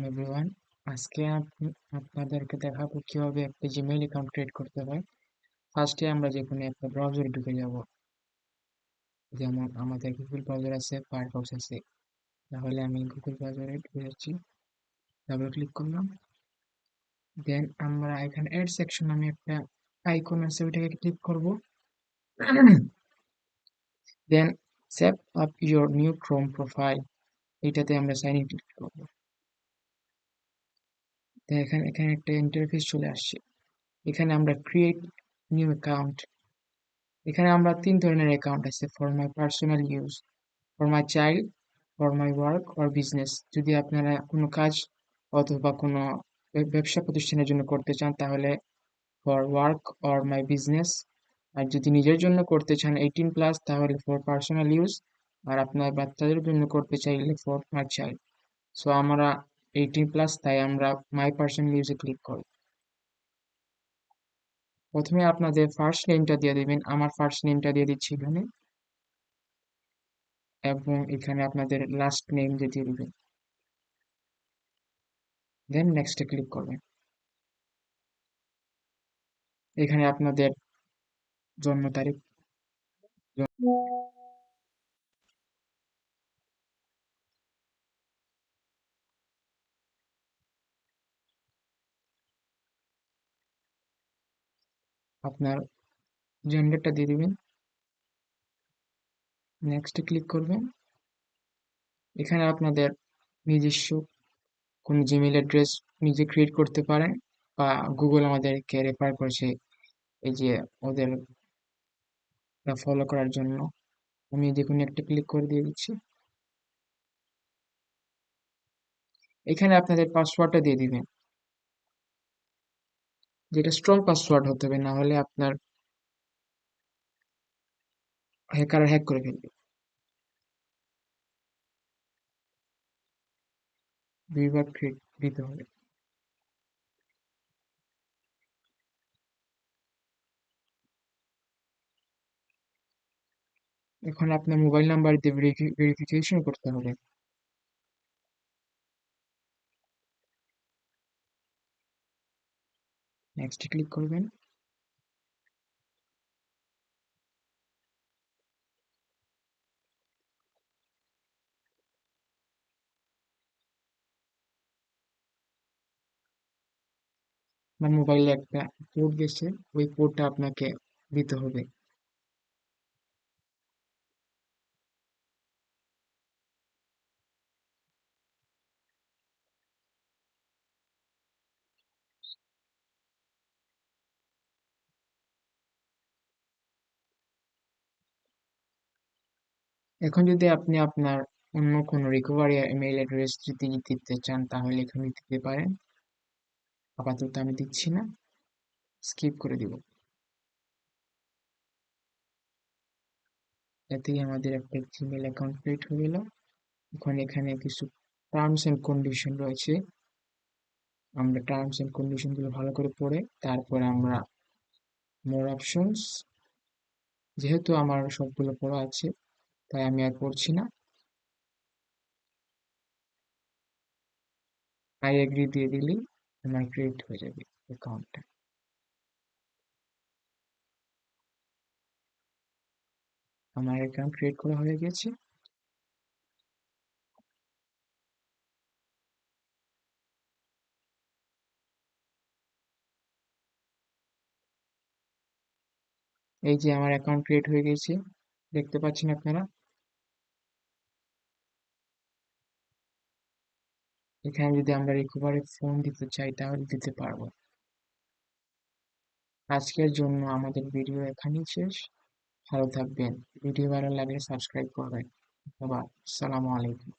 Everyone, আজকে আপনাদেরকে দেখাবো কিভাবে একটা জিমেইল অ্যাকাউন্ট ক্রিয়েট করতে হয়। ফার্স্টে আমরা যে কোনো একটা ব্রাউজারে ঢুকে যাব। যেমন আমাদের গুগল ব্রাউজার আছে, ফায়ারফক্স আছে। তাহলে আমি গুগল ব্রাউজারে ঢুকে যাচ্ছি, ডাবল ক্লিক করলাম। দেন আমরা এখানে অ্যাড সেকশন নামে একটা আইকন আছে, ওইটাকে ক্লিক করব। Then set up your new Chrome profile, এটাতে আমরা সাইন ইন ক্লিক করব। এখানে এখানে একটা ইন্টারফেস চলে আসছে। এখানে আমরা ক্রিয়েট নিউ অ্যাকাউন্ট, এখানে আমরা 3 ধরনের অ্যাকাউন্ট আছে: for my personal use, for my child, for my work or business. যদি আপনারা কোনো কাজ অথবা কোনো ব্যবসা প্রতিষ্ঠানের জন্য করতে চান তাহলে for work or my business. আর যদি নিজের জন্য করতে চান 18+ তাহলে ফর পার্সোনাল ইউজ। আর আপনার বাচ্চাদের জন্য করতে চাইলে ফর মাই চাইল্ড। সো আমরা 18+, তাই আমরা মাই পার্সোনাল ইউজে ক্লিক করি। প্রথমে আপনাদের ফার্স্ট নেমটা দিয়ে দিবেন। আমার ফার্স্ট নেমটা দিয়ে দিচ্ছি এখানে, এবং এখানে আপনাদের লাস্ট নেম দিয়ে দিবেন। দেন নেক্সটে ক্লিক করবেন। এখানে আপনাদের জন্ম তারিখ, আপনার জেন্ডারটা দিয়ে দিবেন। নেক্সটে ক্লিক করবেন। এখানে আপনাদের নিজস্ব কোন জিমেইল অ্যাড্রেস নিজে ক্রিয়েট করতে পারেন, বা গুগল আমাদেরকে রেফার করেছে এই যে ওদের ফলো করার জন্য। আমি যে কোনো একটা ক্লিক করে দিয়ে দিচ্ছি। এখানে আপনাদের পাসওয়ার্ডটা দিয়ে দিবেন, যেটা স্ট্রং পাসওয়ার্ড হতে হবে, না হলে আপনার হ্যাকার হ্যাক করে ফেলবে। দুইবার ক্রিয়েট দিতে হবে। এখন আপনার মোবাইল নাম্বার দিয়ে ভেরিফিকেশন করতে হবে। নেক্সট ক্লিক করবেন। আপনার মোবাইলে একটা কোড গেছে, ওই কোডটা আপনাকে দিতে হবে। এখন যদি আপনি আপনার অন্য কোনো রিকভারি ইমেইল অ্যাড্রেস যদি দিতে চান তাহলে এখানে দিতে পারেন। আপাতত আমি দিচ্ছি না, স্কিপ করে দিব। এতেই আমাদের একটা জিমেইল অ্যাকাউন্ট ক্রিয়েট হয়ে গেল। এখন এখানে কিছু টার্মস এন্ড কন্ডিশন রয়েছে, আমরা টার্মস এন্ড কন্ডিশন গুলো ভালো করে পড়ে তারপরে আমরা মোর অপশনস, যেহেতু আমার সবগুলো পড়া আছে তাই আমি আর পড়ছি না, আই এগ্রি দিয়ে দিলেই আমার ক্রিয়েট হয়ে যাবে অ্যাকাউন্টটা। আমার অ্যাকাউন্ট ক্রিয়েট করা হয়ে গেছে। এই যে আমার অ্যাকাউন্ট ক্রিয়েট হয়ে গেছে, দেখতে পাচ্ছেন আপনারা। এখানে যদি আমরা রিকভারি ফোন দিতে চাই তাহলে দিতে পারবো। আজকের জন্য আমাদের ভিডিও এখানেই শেষ। ভালো থাকবেন। ভিডিও ভালো লাগলে সাবস্ক্রাইব করবেন। ধন্যবাদ। আসসালামু আলাইকুম।